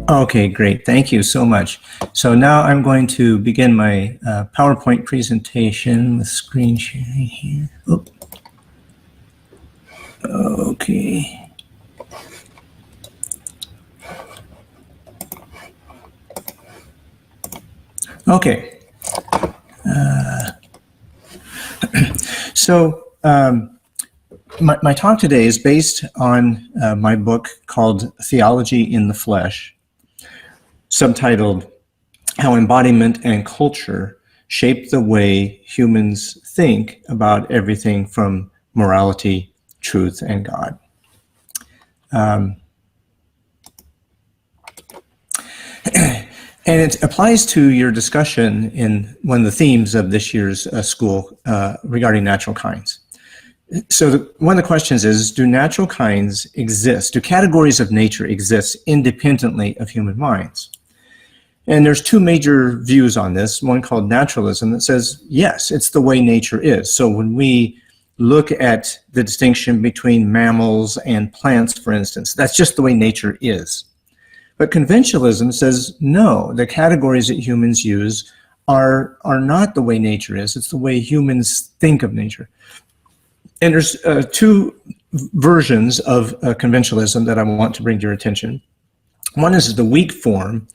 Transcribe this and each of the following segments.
Okay, great. Thank you so much. So now I'm going to begin my PowerPoint presentation with screen sharing here. Oop. Okay. Okay. My talk today is based on my book called Theology in the Flesh, subtitled How Embodiment and Culture Shape the Way Humans Think About Everything from Morality, Truth, and God. And it applies to your discussion in one of the themes of this year's school regarding natural kinds. So one of the questions is, do natural kinds exist? Do categories of nature exist independently of human minds? And there's two major views on this, one called naturalism that says, yes, it's the way nature is. So when we look at the distinction between mammals and plants, for instance, that's just the way nature is. But conventionalism says, no, the categories that humans use are not the way nature is. It's the way humans think of nature. And there's two versions of conventionalism that I want to bring to your attention. One is the weak form,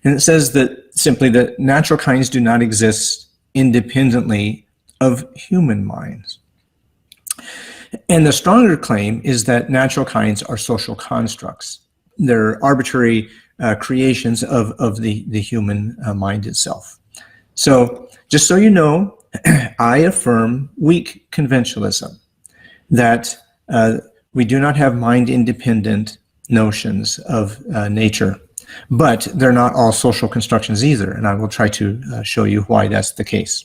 and it says that simply that natural kinds do not exist independently of human minds. And the stronger claim is that natural kinds are social constructs. They're arbitrary creations of the human mind itself. So just so you know, I affirm weak conventionalism, that we do not have mind-independent notions of nature, but they're not all social constructions either, and I will try to show you why that's the case.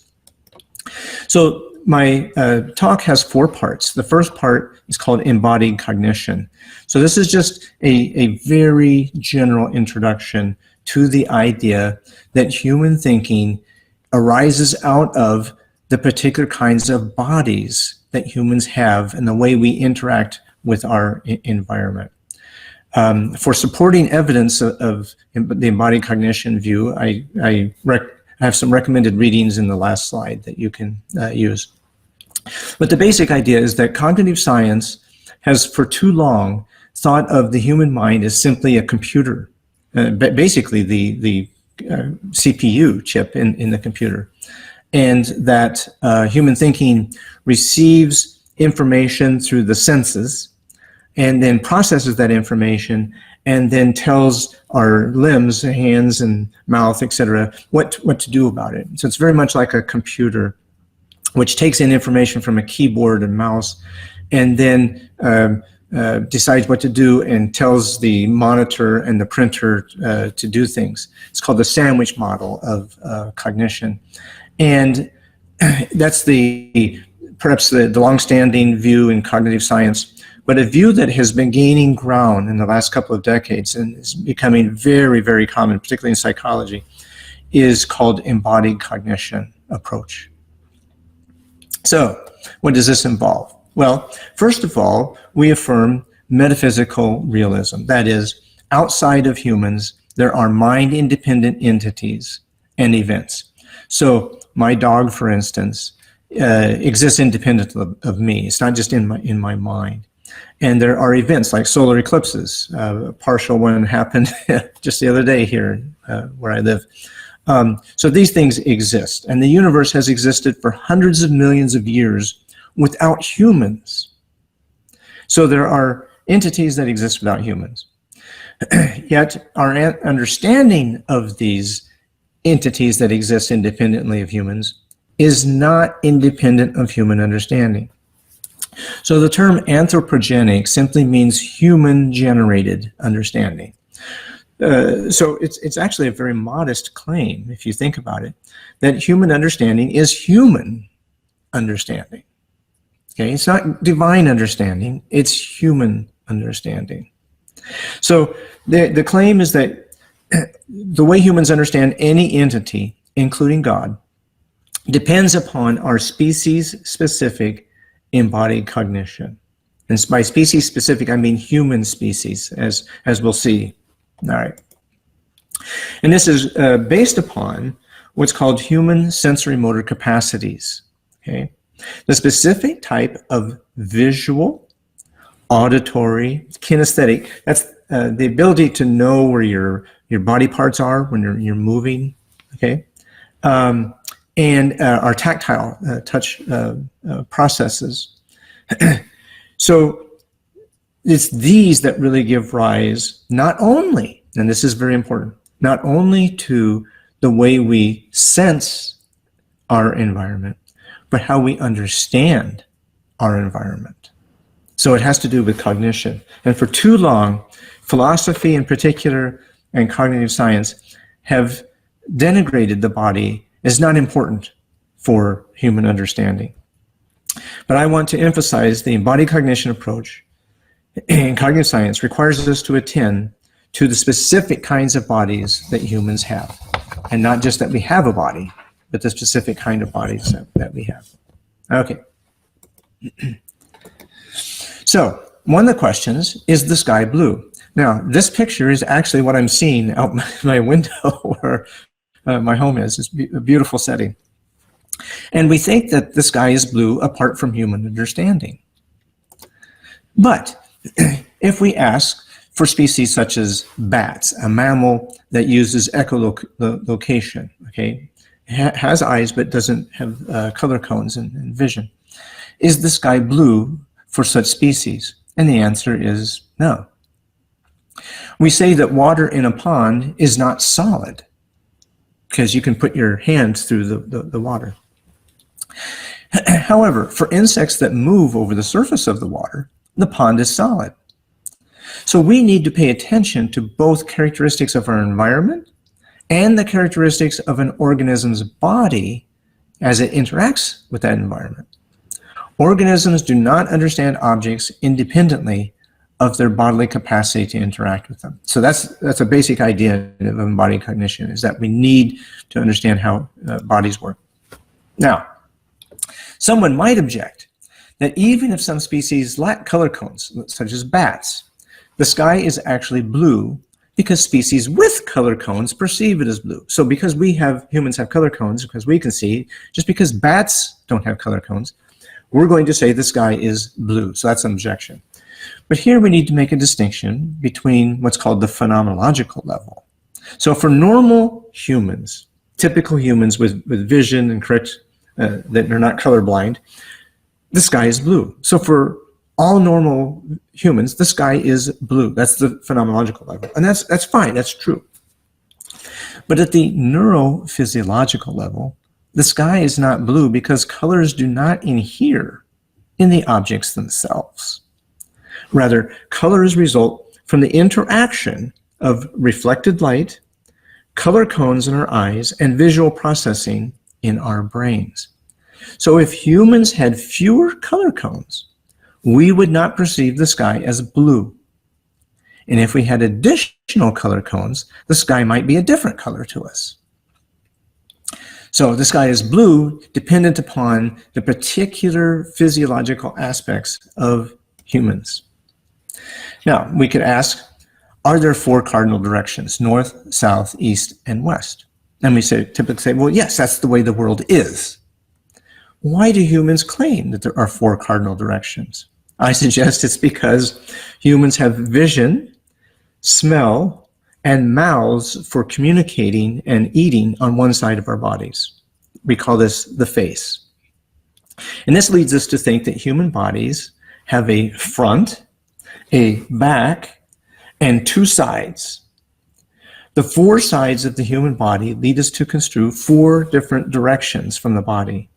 So my talk has four parts. The first part is called embodied cognition. So this is just a very general introduction to the idea that human thinking arises out of the particular kinds of bodies that humans have and the way we interact with our environment. For supporting evidence of the embodied cognition view, I have some recommended readings in the last slide that you can use. But the basic idea is that cognitive science has for too long thought of the human mind as simply a computer, basically the CPU chip in the computer, and that human thinking receives information through the senses and then processes that information and then tells our limbs, hands and mouth, etc., what to do about it. So it's very much like a computer which takes in information from a keyboard and mouse and then decides what to do and tells the monitor and the printer to do things. It's called the sandwich model of cognition. And that's perhaps the long-standing view in cognitive science, but a view that has been gaining ground in the last couple of decades and is becoming very, very common, particularly in psychology, is called embodied cognition approach. So what does this involve? Well, first of all, we affirm metaphysical realism. That is, outside of humans, there are mind-independent entities and events. So my dog, for instance, exists independent of me. It's not just in my mind. And there are events like solar eclipses. A partial one happened just the other day here where I live. So these things exist, and the universe has existed for hundreds of millions of years without humans. So there are entities that exist without humans. Yet our understanding of these entities that exist independently of humans is not independent of human understanding. So the term anthropogenic simply means human-generated understanding. So it's actually a very modest claim, if you think about it, that human understanding is human understanding. Okay, it's not divine understanding, it's human understanding. So the claim is that the way humans understand any entity, including God, depends upon our species-specific embodied cognition. And by species-specific, I mean human species, as we'll see. All right. And this is based upon what's called human sensory motor capacities. Okay? The specific type of visual, auditory, kinesthetic, that's the ability to know where your body parts are when you're moving, okay? And our tactile touch processes. So it's these that really give rise not only, and this is very important, not only to the way we sense our environment, but how we understand our environment. So it has to do with cognition. And for too long, philosophy in particular and cognitive science have denigrated the body as not important for human understanding. But I want to emphasize the embodied cognition approach in cognitive science requires us to attend to the specific kinds of bodies that humans have. And not just that we have a body, but the specific kind of bodies that we have. Okay. So, one of the questions, is the sky blue? Now, this picture is actually what I'm seeing out my window where my home is. It's a beautiful setting. And we think that the sky is blue apart from human understanding. But if we ask for species such as bats, a mammal that uses echolocation, okay, has eyes but doesn't have color cones and vision, is the sky blue for such species? And the answer is no. We say that water in a pond is not solid because you can put your hands through the water. However, for insects that move over the surface of the water, the pond is solid. So we need to pay attention to both characteristics of our environment and the characteristics of an organism's body as it interacts with that environment. Organisms do not understand objects independently of their bodily capacity to interact with them. So that's a basic idea of embodied cognition, is that we need to understand how bodies work. Now, someone might object that even if some species lack color cones, such as bats, the sky is actually blue because species with color cones perceive it as blue. So because humans have color cones, because we can see, just because bats don't have color cones, we're going to say the sky is blue. So that's an objection. But here we need to make a distinction between what's called the phenomenological level. So for normal humans, typical humans with vision and correct, that are not colorblind, the sky is blue. So for all normal humans, the sky is blue. That's the phenomenological level. And that's fine, that's true. But at the neurophysiological level, the sky is not blue because colors do not inhere in the objects themselves. Rather, colors result from the interaction of reflected light, color cones in our eyes, and visual processing in our brains. So if humans had fewer color cones, we would not perceive the sky as blue. And if we had additional color cones, the sky might be a different color to us. So the sky is blue dependent upon the particular physiological aspects of humans. Now, we could ask, are there four cardinal directions, north, south, east, and west? And we typically say, well, yes, that's the way the world is. Why do humans claim that there are four cardinal directions? I suggest it's because humans have vision, smell, and mouths for communicating and eating on one side of our bodies. We call this the face. And this leads us to think that human bodies have a front, a back, and two sides. The four sides of the human body lead us to construe four different directions from the body.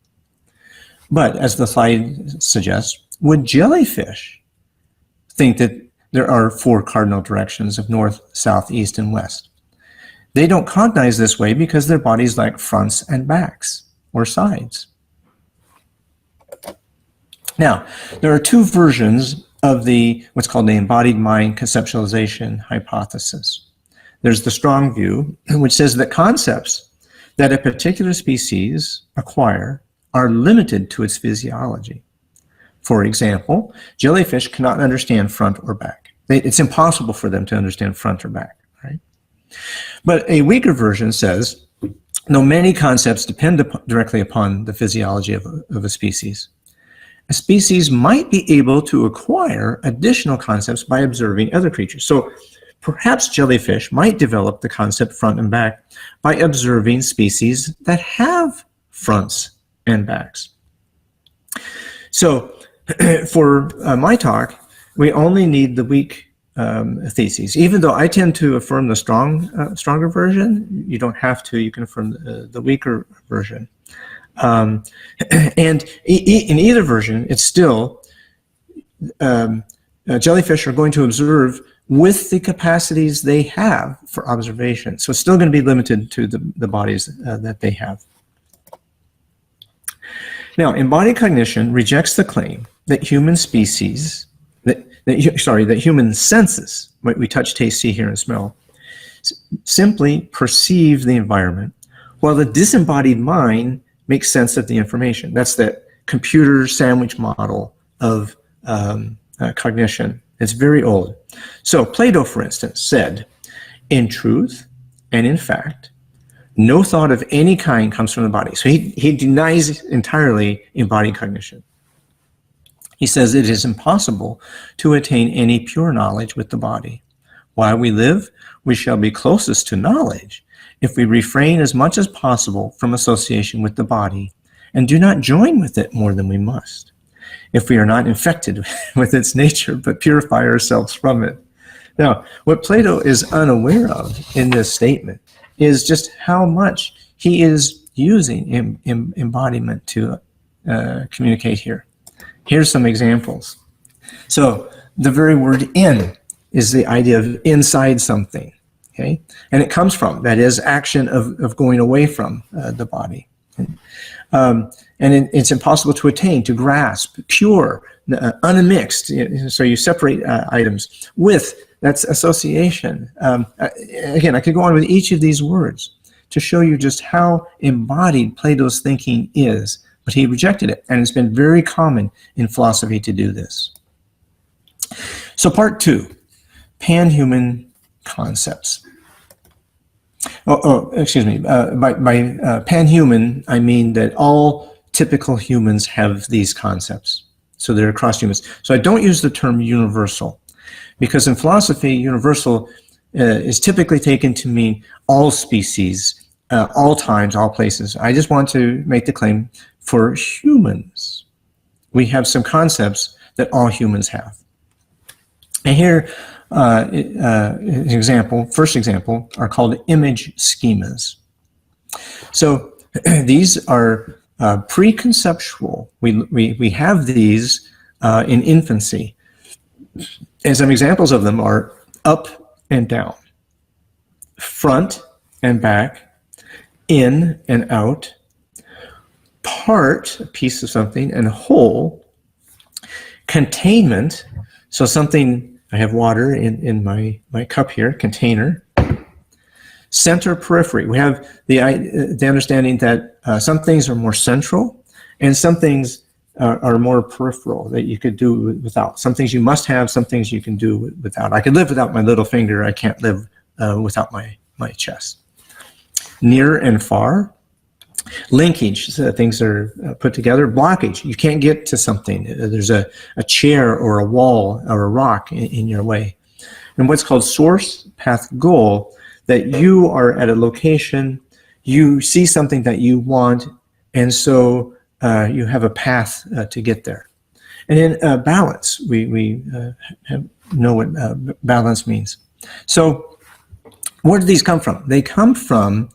But as the slide suggests, would jellyfish think that there are four cardinal directions of north, south, east, and west? They don't cognize this way because their bodies lack fronts and backs, or sides. Now, there are two versions of what's called the embodied mind conceptualization hypothesis. There's the strong view, which says that concepts that a particular species acquire are limited to its physiology. For example, jellyfish cannot understand front or back. It's impossible for them to understand front or back, right? But a weaker version says, though many concepts depend directly upon the physiology of a species might be able to acquire additional concepts by observing other creatures. So perhaps jellyfish might develop the concept front and back by observing species that have fronts and backs. So for my talk, we only need the weak theses. Even though I tend to affirm the stronger version, you don't have to. You can affirm the weaker version. And in either version, it's still jellyfish are going to observe with the capacities they have for observation. So it's still going to be limited to the bodies that they have. Now, embodied cognition rejects the claim that human species, that human senses, what we touch, taste, see, hear, and smell, simply perceive the environment, while the disembodied mind makes sense of the information. That's that computer sandwich model of cognition. It's very old. So Plato, for instance, said, in truth and in fact, no thought of any kind comes from the body. So he denies entirely embodied cognition. He says it is impossible to attain any pure knowledge with the body. While we live, we shall be closest to knowledge if we refrain as much as possible from association with the body and do not join with it more than we must, if we are not infected with its nature, but purify ourselves from it. Now, what Plato is unaware of in this statement is just how much he is using embodiment to communicate here. Here's some examples. So the very word in is the idea of inside something, okay? And it comes from, that is, action of going away from the body. And it's impossible to attain, to grasp, pure, unmixed. So you separate items with, that's association. Again, I could go on with each of these words to show you just how embodied Plato's thinking is, but he rejected it, and it's been very common in philosophy to do this. So part 2, pan-human concepts. Excuse me, by pan-human, I mean that all typical humans have these concepts. So they're across humans. So I don't use the term universal, because in philosophy, universal is typically taken to mean all species, all times, all places. I just want to make the claim for humans. We have some concepts that all humans have. And here, first example, are called image schemas. So these are pre-conceptual. We have these in infancy. And some examples of them are up and down, front and back, in and out, part, a piece of something, and whole, containment, so something, I have water in my cup here, container, center, periphery. We have the understanding that some things are more central and some things are more peripheral that you could do without. Some things you must have, some things you can do without. I could live without my little finger. I can't live without my chest. Near and far. Linkage, so things are put together. Blockage, you can't get to something. There's a chair or a wall or a rock in your way. And what's called source, path, goal, that you are at a location, you see something that you want, and so you have a path to get there. And then balance, we know what balance means. So where do these come from? They come from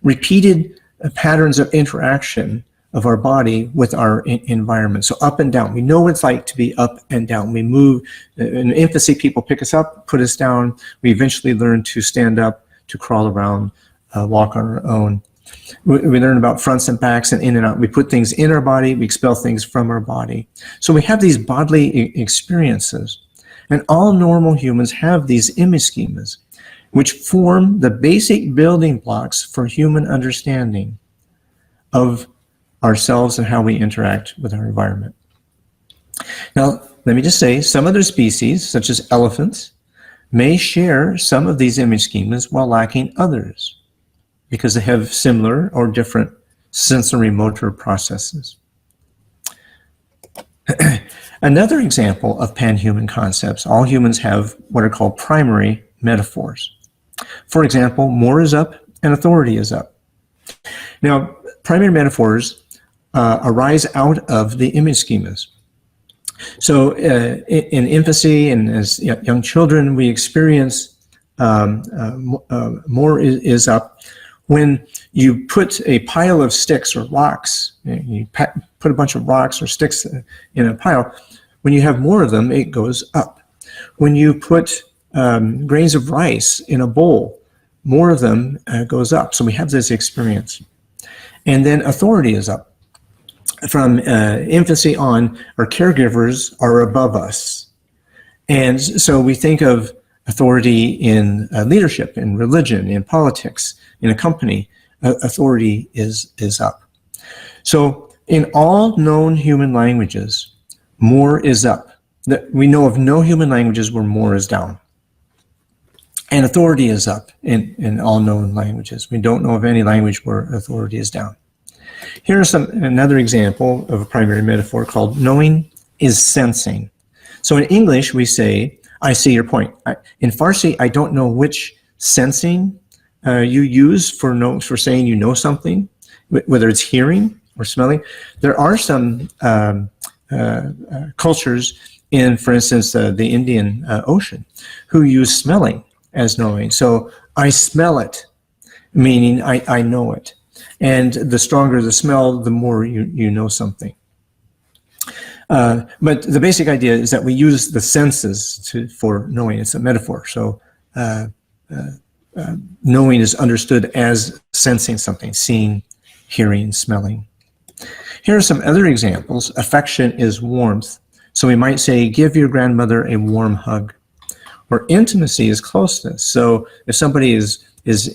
repeated patterns of interaction of our body with our environment. So up and down. We know what it's like to be up and down. We move. In infancy, people pick us up, put us down. We eventually learn to stand up, to crawl around, walk on our own. We learn about fronts and backs and in and out. We put things in our body. We expel things from our body. So we have these bodily experiences. And all normal humans have these image schemas, which form the basic building blocks for human understanding of ourselves and how we interact with our environment. Now, let me just say, some other species, such as elephants, may share some of these image schemas while lacking others because they have similar or different sensory motor processes. Another example of pan-human concepts, all humans have what are called primary metaphors. For example, more is up and authority is up. Now, primary metaphors arise out of the image schemas. So in infancy and as young children, we experience more is up when you put a pile of sticks or rocks, you put a bunch of rocks or sticks in a pile, when you have more of them, it goes up. When you put grains of rice in a bowl, more of them goes up. So we have this experience. And then authority is up. From infancy on, our caregivers are above us. And so we think of authority in leadership, in religion, in politics, in a company. Authority is up. So in all known human languages, more is up. We know of no human languages where more is down. And authority is up in all known languages. We don't know of any language where authority is down. Here's another example of a primary metaphor called knowing is sensing. So in English, we say, I see your point. In Farsi, I don't know which sensing you use for saying you know something, whether it's hearing or smelling. There are some cultures in, for instance, the Indian Ocean, who use smelling as knowing. So I smell it, meaning I know it. And the stronger the smell, the more you know something. But the basic idea is that we use the senses for knowing. It's a metaphor. So knowing is understood as sensing something, seeing, hearing, smelling. Here are some other examples. Affection is warmth. So we might say, give your grandmother a warm hug. Or intimacy is closeness. So if somebody is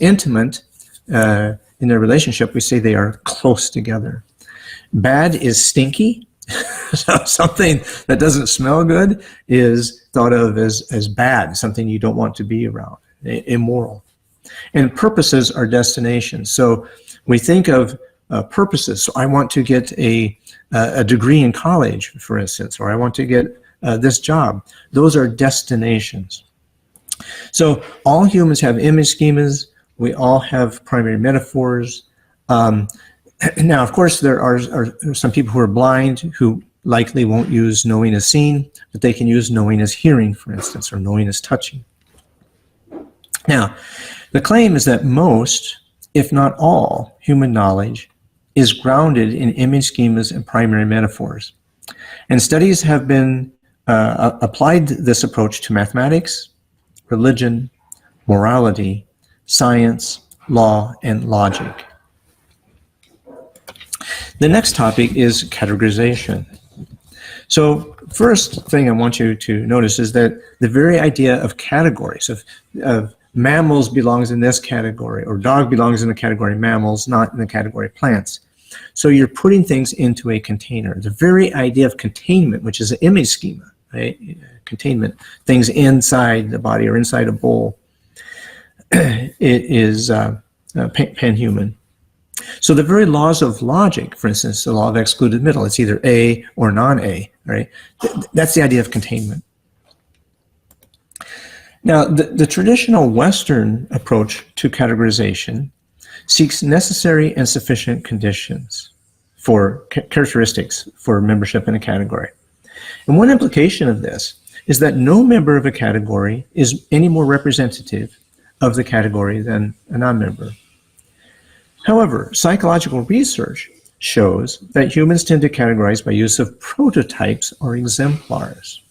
intimate in their relationship, we say they are close together. Bad is stinky. So something that doesn't smell good is thought of as bad, something you don't want to be around, immoral. And purposes are destinations. So we think of purposes. So I want to get a degree in college, for instance, or I want to get this job. Those are destinations. So all humans have image schemas. We all have primary metaphors. Now, of course, there are some people who are blind who likely won't use knowing as seeing, but they can use knowing as hearing, for instance, or knowing as touching. Now, the claim is that most, if not all, human knowledge is grounded in image schemas and primary metaphors. And studies have been applied this approach to mathematics, religion, morality, science, law, and logic. The next topic is categorization. So first thing I want you to notice is that the very idea of categories, of mammals belongs in this category, or dog belongs in the category mammals, not in the category plants. So you're putting things into a container. The very idea of containment, which is an image schema, right? Containment, things inside the body or inside a bowl, it is pan-human. So the very laws of logic, for instance, the law of excluded middle, it's either A or non-A, right? That's the idea of containment. Now, the traditional Western approach to categorization seeks necessary and sufficient conditions for characteristics for membership in a category. And one implication of this is that no member of a category is any more representative of the category than a non-member. However, psychological research shows that humans tend to categorize by use of prototypes or exemplars.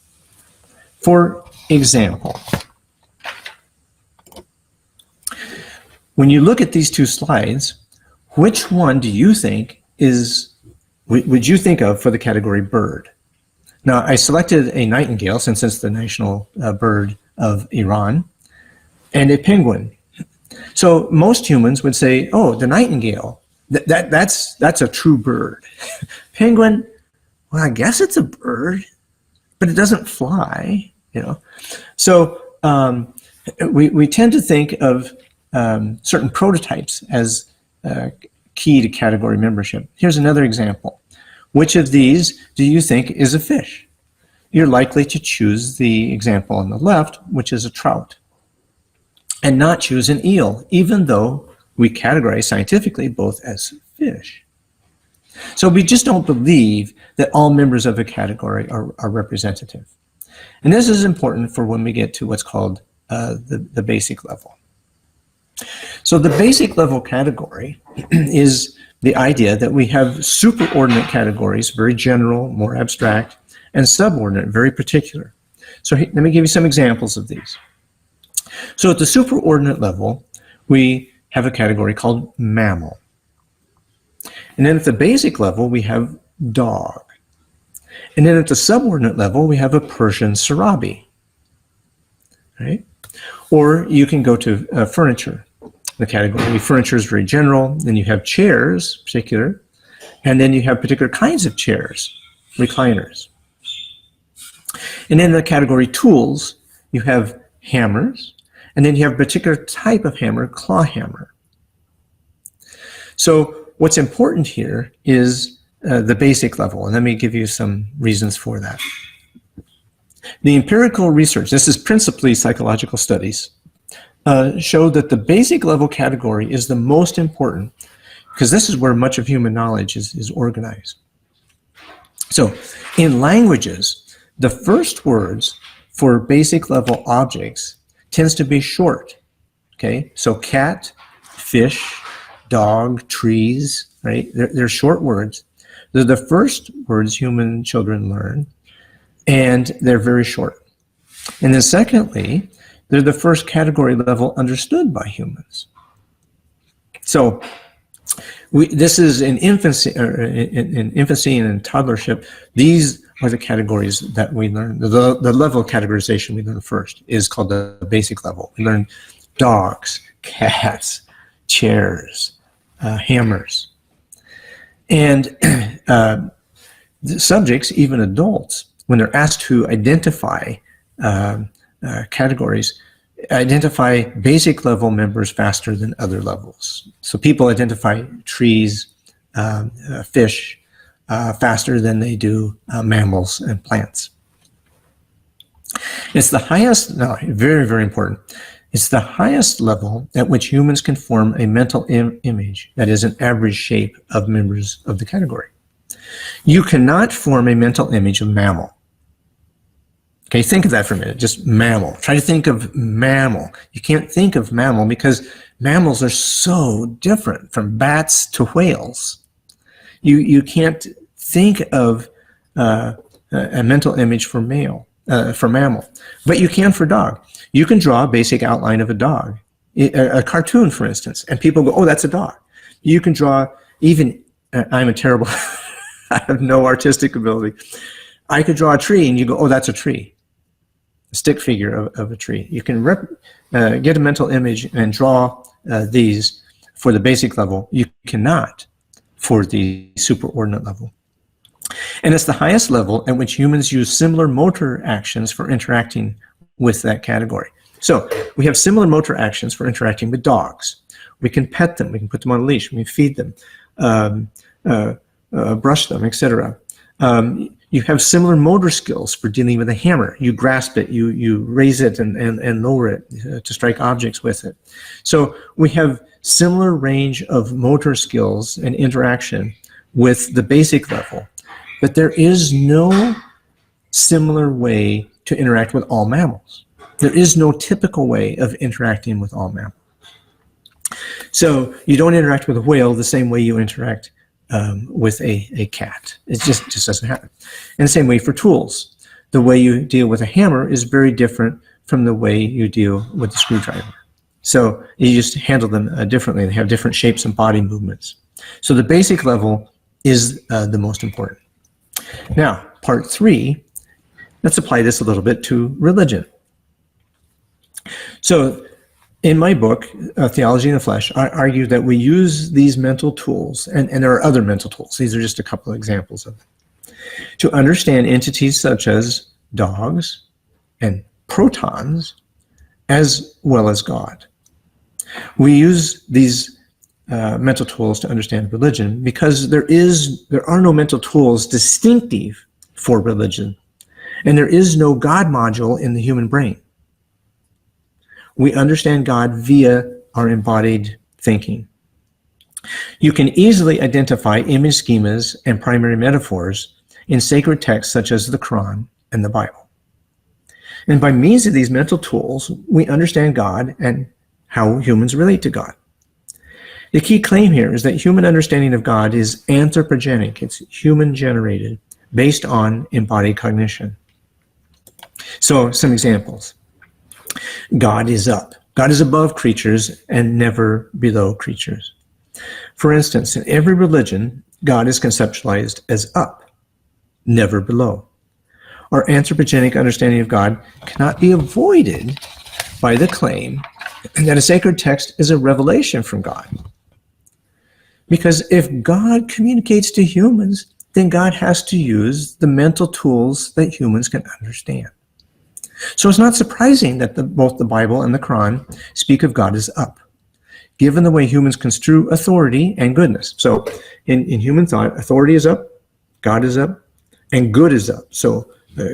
For example, when you look at these two slides, which one do you think would you think of for the category bird? Now, I selected a nightingale since it's the national bird of Iran, and a penguin. So most humans would say, oh, the nightingale, that's a true bird. Penguin, well, I guess it's a bird, but it doesn't fly, you know. So we tend to think of certain prototypes as key to category membership. Here's another example. Which of these do you think is a fish? You're likely to choose the example on the left, which is a trout, and not choose an eel, even though we categorize scientifically both as fish. So we just don't believe that all members of a category are representative. And this is important for when we get to what's called the basic level. So the basic level category is the idea that we have superordinate categories, very general, more abstract, and subordinate, very particular. So let me give you some examples of these. So at the superordinate level, we have a category called mammal. And then at the basic level, we have dog. And then at the subordinate level, we have a Persian Sarabi. Right? Or you can go to furniture. The category furniture is very general. Then you have chairs, particular. And then you have particular kinds of chairs, recliners. And then the category tools, you have hammers. And then you have a particular type of hammer, claw hammer. So what's important here is the basic level. And let me give you some reasons for that. The empirical research, this is principally psychological studies, show that the basic level category is the most important because this is where much of human knowledge is organized. So in languages, the first words for basic level objects tends to be short. Okay, so cat, fish, dog, trees, right? They're short words. They're the first words human children learn, and they're very short. And then secondly, they're the first category level understood by humans. So this is in infancy, and in toddlership. These are the categories that we learn. The level of categorization we learn first is called the basic level. We learn dogs, cats, chairs, hammers. And the subjects, even adults, when they're asked to identify categories, identify basic level members faster than other levels. So people identify trees, fish, faster than they do mammals and plants. It's the highest, no, very, very important. It's the highest level at which humans can form a mental image that is an average shape of members of the category. You cannot form a mental image of mammal. Okay, think of that for a minute, just mammal. Try to think of mammal. You can't think of mammal because mammals are so different from bats to whales. You can't think of a mental image for mammal, but you can for dog. You can draw a basic outline of a dog, a cartoon, for instance, and people go, oh, that's a dog. You can draw even, I'm a terrible, I have no artistic ability. I could draw a tree and you go, oh, that's a tree. A stick figure of a tree. You can get a mental image and draw these for the basic level. You cannot for the superordinate level. And it's the highest level at which humans use similar motor actions for interacting with that category. So we have similar motor actions for interacting with dogs. We can pet them, we can put them on a leash, we can feed them, brush them, etc. You have similar motor skills for dealing with a hammer. You grasp it, you raise it and lower it to strike objects with it. So we have similar range of motor skills and interaction with the basic level, but there is no similar way to interact with all mammals. There is no typical way of interacting with all mammals. So you don't interact with a whale the same way you interact with a cat. It just doesn't happen. And the same way for tools. The way you deal with a hammer is very different from the way you deal with a screwdriver. So you just handle them differently. They have different shapes and body movements. So the basic level is the most important. Now, part 3, let's apply this a little bit to religion. So in my book, Theology in the Flesh, I argue that we use these mental tools, and there are other mental tools, these are just a couple of examples of them, to understand entities such as dogs and protons as well as God. We use these mental tools to understand religion because there are no mental tools distinctive for religion, and there is no God module in the human brain. We understand God via our embodied thinking. You can easily identify image schemas and primary metaphors in sacred texts such as the Quran and the Bible. And by means of these mental tools, we understand God and how humans relate to God. The key claim here is that human understanding of God is anthropogenic, it's human-generated, based on embodied cognition. So, some examples. God is up. God is above creatures and never below creatures. For instance, in every religion, God is conceptualized as up, never below. Our anthropogenic understanding of God cannot be avoided by the claim that a sacred text is a revelation from God. Because if God communicates to humans, then God has to use the mental tools that humans can understand. So it's not surprising that both the Bible and the Quran speak of God as up, given the way humans construe authority and goodness. So in human thought, authority is up, God is up, and good is up. So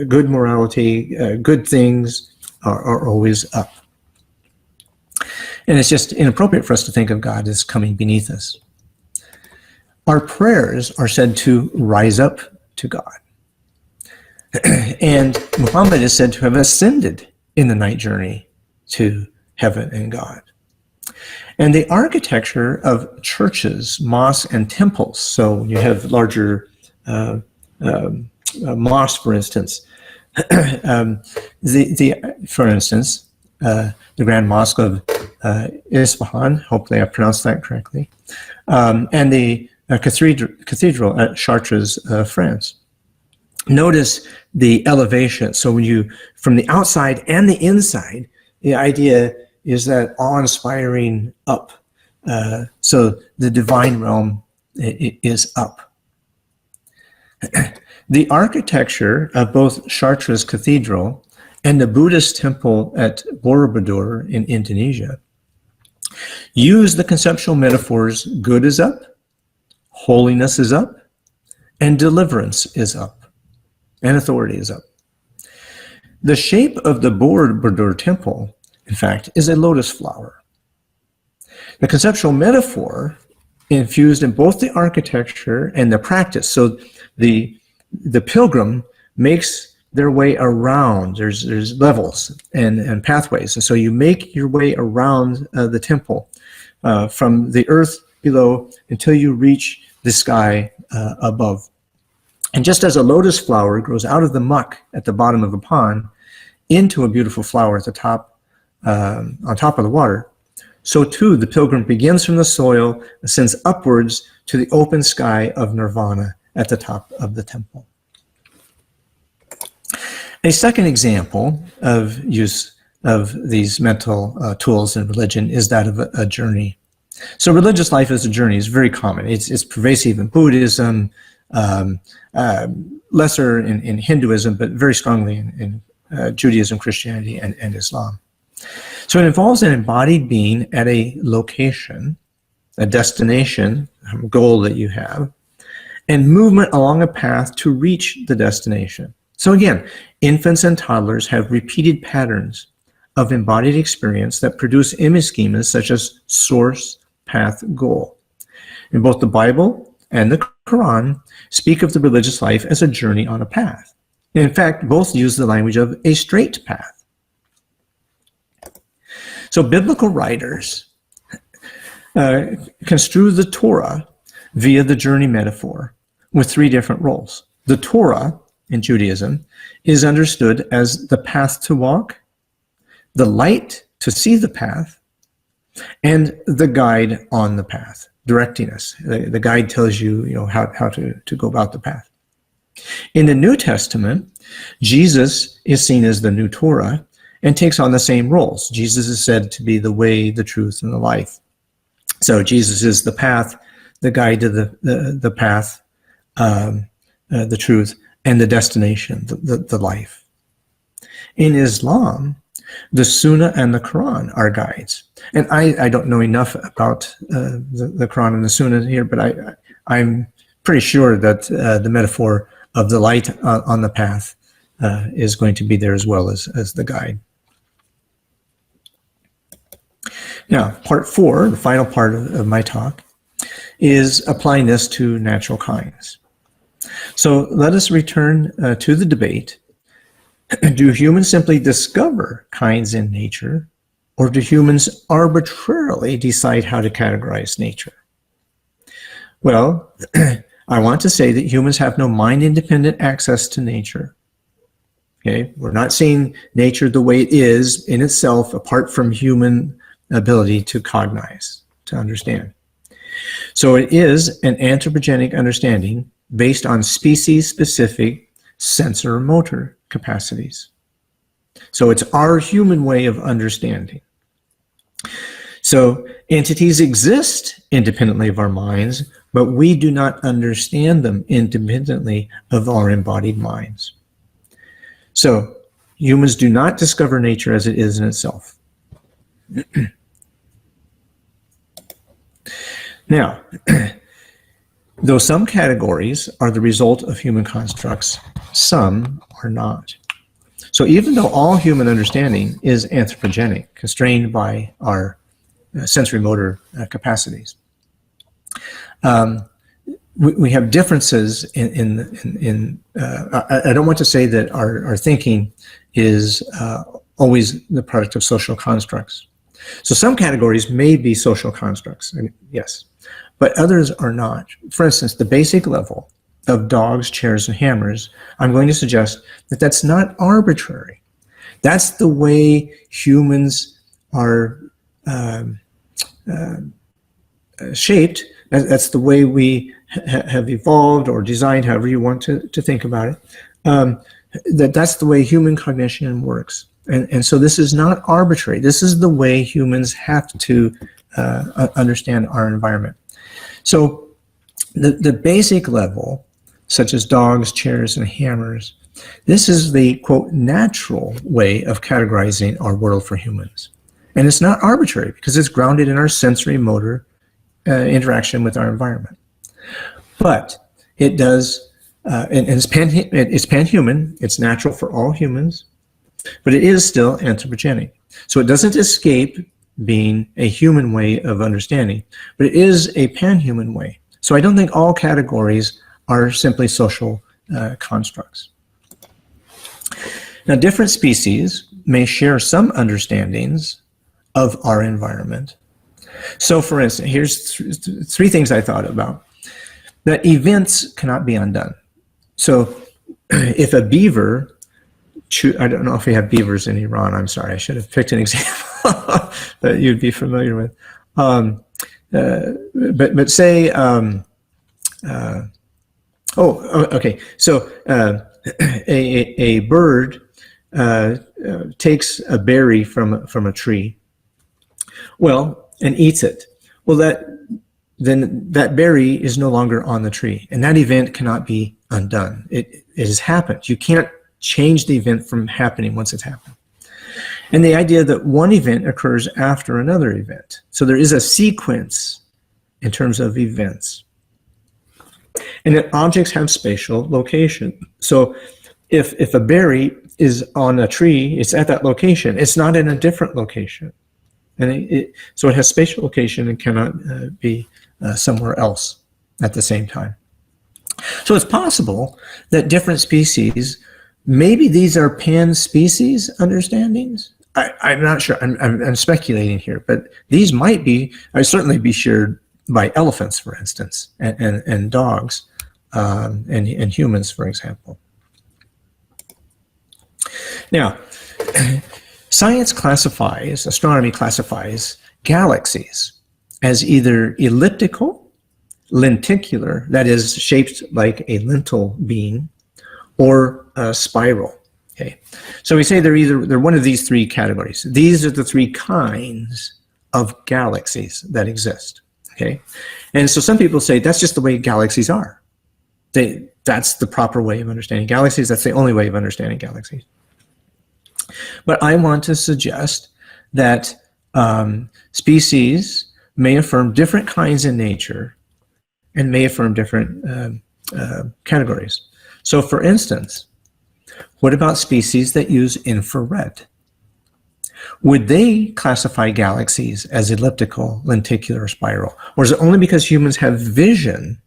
good morality, good things are always up. And it's just inappropriate for us to think of God as coming beneath us. Our prayers are said to rise up to God. And Muhammad is said to have ascended in the night journey to heaven and God. And the architecture of churches, mosques, and temples, so you have larger mosques, for instance. For instance, the Grand Mosque of Isfahan, hopefully I pronounced that correctly, and the cathedral at Chartres, France. Notice the elevation. So when you, from the outside and the inside, the idea is that awe-inspiring up. So the divine realm is up. The architecture of both Chartres Cathedral and the Buddhist temple at Borobudur in Indonesia use the conceptual metaphors good is up, holiness is up, and deliverance is up, and authority is up. The shape of the Borobudur temple, in fact, is a lotus flower. The conceptual metaphor infused in both the architecture and the practice. So the pilgrim makes their way around. There's levels and pathways. And so you make your way around the temple from the earth below until you reach the sky above. And just as a lotus flower grows out of the muck at the bottom of a pond into a beautiful flower at the top, on top of the water, so too the pilgrim begins from the soil, ascends upwards to the open sky of nirvana at the top of the temple. A second example of use of these mental tools in religion is that of a journey. So religious life as a journey is very common. It's pervasive in Buddhism, lesser in Hinduism, but very strongly in Judaism, Christianity, and Islam. So it involves an embodied being at a location, a destination, a goal that you have, and movement along a path to reach the destination. So again, infants and toddlers have repeated patterns of embodied experience that produce image schemas such as source, path, goal. In both the Bible and the Quran speak of the religious life as a journey on a path. In fact, both use the language of a straight path. So biblical writers construe the Torah via the journey metaphor with three different roles. The Torah in Judaism is understood as the path to walk, the light to see the path, and the guide on the path, directing us. The guide tells you, how to go about the path. In the New Testament, Jesus is seen as the new Torah and takes on the same roles. Jesus is said to be the way, the truth, and the life. So Jesus is the path, the guide to the path, the truth, and the destination, the life. In Islam, The Sunnah and the Quran are guides. And I don't know enough about the Quran and the Sunnah here, but I'm pretty sure that the metaphor of the light on the path is going to be there as well as the guide. Now, part 4, the final part of my talk, is applying this to natural kinds. So let us return to the debate. Do humans simply discover kinds in nature, or do humans arbitrarily decide how to categorize nature? Well, I want to say that humans have no mind-independent access to nature. Okay, we're not seeing nature the way it is in itself, apart from human ability to cognize, to understand. So it is an anthropogenic understanding based on species-specific sensor motor capacities. So it's our human way of understanding. So entities exist independently of our minds, but we do not understand them independently of our embodied minds. So humans do not discover nature as it is in itself. Now, though some categories are the result of human constructs, some are not. So even though all human understanding is anthropogenic, constrained by our sensory motor capacities, we have differences in I don't want to say that our thinking is always the product of social constructs. So some categories may be social constructs, yes, but others are not. For instance, the basic level of dogs, chairs, and hammers, I'm going to suggest that that's not arbitrary. That's the way humans are shaped. That's the way we have evolved or designed, however you want to think about it. That's the way human cognition works. And so this is not arbitrary. This is the way humans have to understand our environment. So the basic level, such as dogs, chairs, and hammers, this is the, quote, natural way of categorizing our world for humans. And it's not arbitrary because it's grounded in our sensory motor interaction with our environment. But it does, and it's pan-human, it's natural for all humans, but it is still anthropogenic. So it doesn't escape being a human way of understanding, but it is a pan-human way. So I don't think all categories are simply social constructs. Now, different species may share some understandings of our environment. So for instance, here's three things I thought about. That events cannot be undone. So if a beaver, I don't know if we have beavers in Iran, I'm sorry, I should have picked an example that you'd be familiar with. But say, okay, so a bird takes a berry from a tree, well, and eats it. Well, then that berry is no longer on the tree, and that event cannot be undone. It has happened. You can't change the event from happening once it's happened. And the idea that one event occurs after another event. So there is a sequence in terms of events. And that objects have spatial location. So if a berry is on a tree, it's at that location. It's not in a different location. And so it has spatial location and cannot be somewhere else at the same time. So it's possible that different species, maybe these are pan-species understandings. I'm not sure. I'm speculating here, but these might certainly be shared by elephants, for instance, and dogs, and humans, for example. Now, astronomy classifies galaxies as either elliptical, lenticular, that is shaped like a lentil bean, or spiral. Okay, so we say they're one of these three categories. These are the three kinds of galaxies that exist. Okay, and so some people say that's just the way galaxies are. That's the proper way of understanding galaxies. That's the only way of understanding galaxies. But I want to suggest that species may affirm different kinds in nature and may affirm different categories. So for instance, what about species that use infrared? Would they classify galaxies as elliptical, lenticular, or spiral? Or is it only because humans have vision,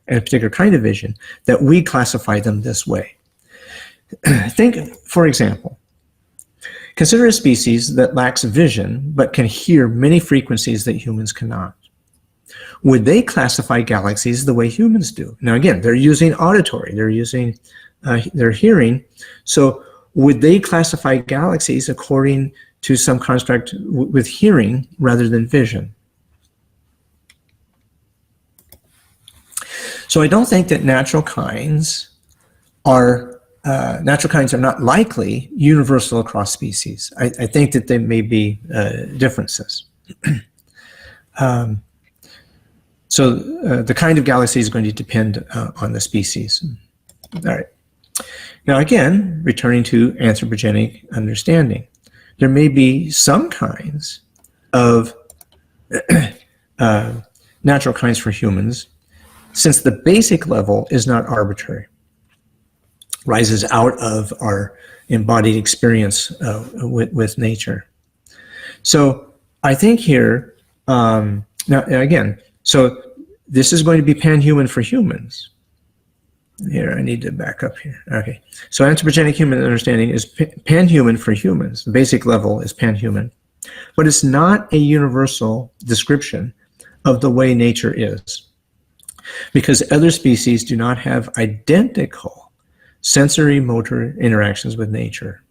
and a particular kind of vision, that we classify them this way? Think, for example, consider a species that lacks vision but can hear many frequencies that humans cannot. Would they classify galaxies the way humans do? Now again, they're using auditory, they're using their hearing, so would they classify galaxies according to some construct with hearing rather than vision? So I don't think that natural kinds are not likely universal across species. I think that there may be differences. So the kind of galaxy is going to depend on the species. All right. Now again, returning to anthropogenic understanding, there may be some kinds of natural kinds for humans, since the basic level is not arbitrary, rises out of our embodied experience with nature. So I think here, now again, so this is going to be pan-human for humans. Here, I need to back up here. Okay, so anthropogenic human understanding is pan-human for humans. The basic level is pan-human, but it's not a universal description of the way nature is, because other species do not have identical sensory motor interactions with nature.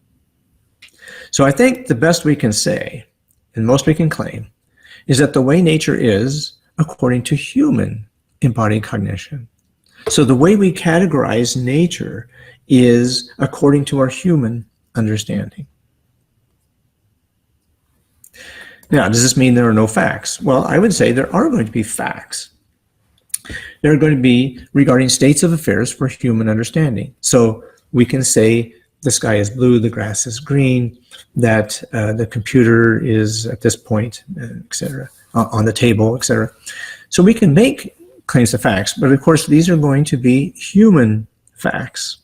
So I think the best we can say, and most we can claim, is that the way nature is according to human embodied cognition. So the way we categorize nature is according to our human understanding. Now, does this mean there are no facts? Well, I would say there are going to be facts. There are going to be regarding states of affairs for human understanding. So we can say the sky is blue, the grass is green, that the computer is at this point, etc., on the table, etc. So we can make claims of facts, but of course these are going to be human facts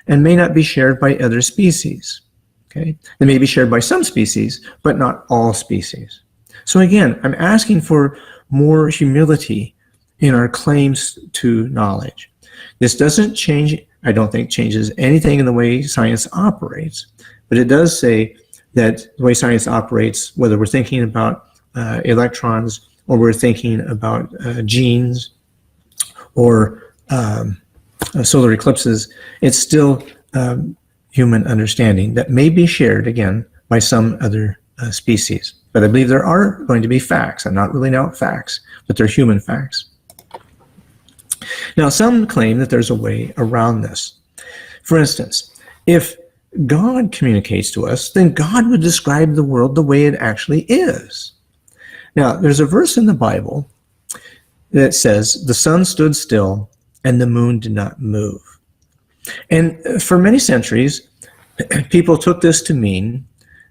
and may not be shared by other species. Okay, they may be shared by some species, but not all species. So again, I'm asking for more humility in our claims to knowledge. This doesn't change, I don't think, changes anything in the way science operates, but it does say that the way science operates, whether we're thinking about electrons or we're thinking about genes or solar eclipses, it's still human understanding that may be shared, again, by some other species. But I believe there are going to be facts. I'm not ruling out facts, but they're human facts. Now, some claim that there's a way around this. For instance, if God communicates to us, then God would describe the world the way it actually is. Now, there's a verse in the Bible that says, the sun stood still and the moon did not move. And for many centuries, people took this to mean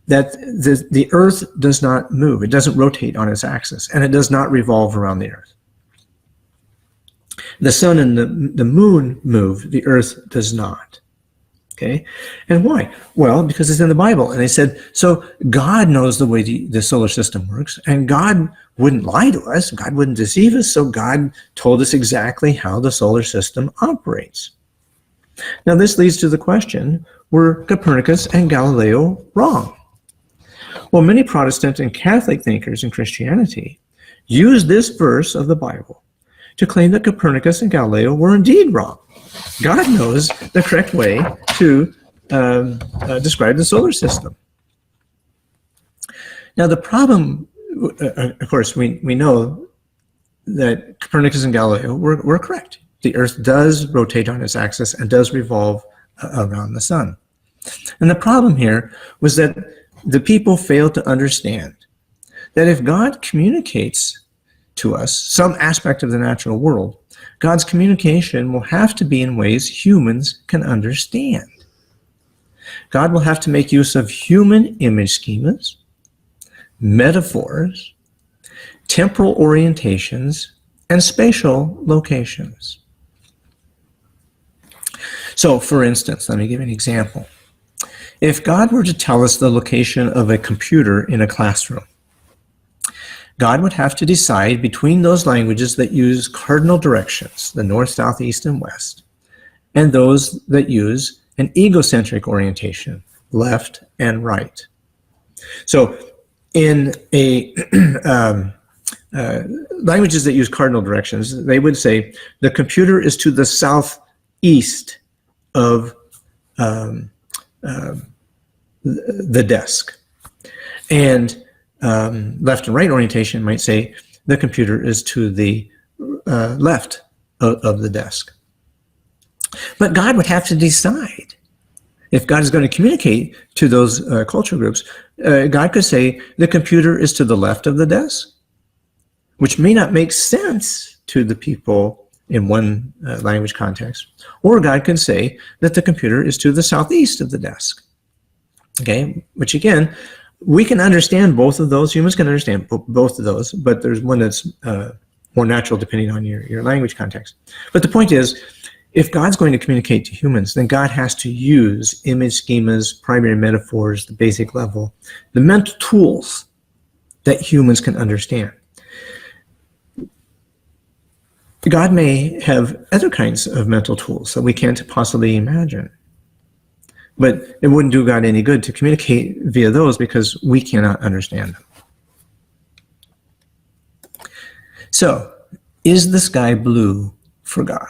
that the earth does not move. It doesn't rotate on its axis, and it does not revolve around the earth. The sun and the moon move, the earth does not. Okay, and why? Well, because it's in the Bible. And they said, so God knows the way the solar system works, and God wouldn't lie to us, God wouldn't deceive us, so God told us exactly how the solar system operates. Now this leads to the question, were Copernicus and Galileo wrong? Well, many Protestant and Catholic thinkers in Christianity use this verse of the Bible to claim that Copernicus and Galileo were indeed wrong. God knows the correct way to describe the solar system. Now the problem, of course, we know that Copernicus and Galileo were correct. The earth does rotate on its axis and does revolve around the sun. And the problem here was that the people failed to understand that if God communicates to us some aspect of the natural world, God's communication will have to be in ways humans can understand. God will have to make use of human image schemas, metaphors, temporal orientations, and spatial locations. So, for instance, let me give you an example. If God were to tell us the location of a computer in a classroom, God would have to decide between those languages that use cardinal directions, the north, south, east, and west, and those that use an egocentric orientation, left and right. So in languages that use cardinal directions, they would say the computer is to the southeast of the desk. And left and right orientation might say the computer is to the left of the desk. But God would have to decide. If God is going to communicate to those cultural groups, God could say the computer is to the left of the desk, which may not make sense to the people in one language context. Or God can say that the computer is to the southeast of the desk. Okay, which again, we can understand both of those. Humans can understand both of those, but there's one that's more natural depending on your language context. But the point is, if God's going to communicate to humans, then God has to use image schemas, primary metaphors, the basic level, the mental tools that humans can understand. God may have other kinds of mental tools that we can't possibly imagine. But it wouldn't do God any good to communicate via those because we cannot understand them. So, is the sky blue for God?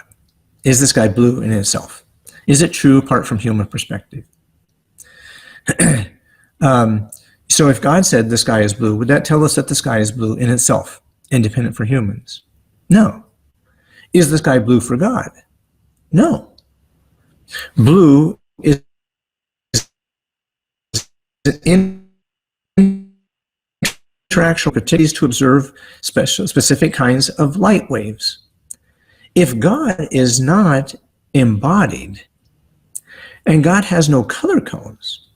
Is the sky blue in itself? Is it true apart from human perspective? So if God said the sky is blue, would that tell us that the sky is blue in itself, independent for humans? No. Is the sky blue for God? No. Blue is an interaction opportunities to observe specific kinds of light waves. If God is not embodied and God has no color codes,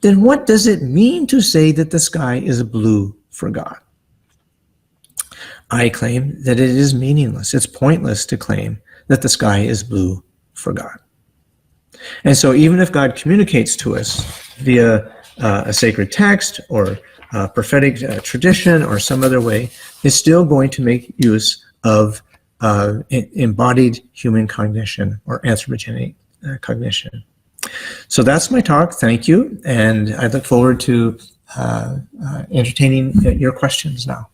then what does it mean to say that the sky is blue for God? I claim that it is meaningless. It's pointless to claim that the sky is blue for God. And so even if God communicates to us via a sacred text or a prophetic tradition or some other way, it's still going to make use of embodied human cognition or anthropogenic cognition. So that's my talk. Thank you. And I look forward to entertaining your questions now.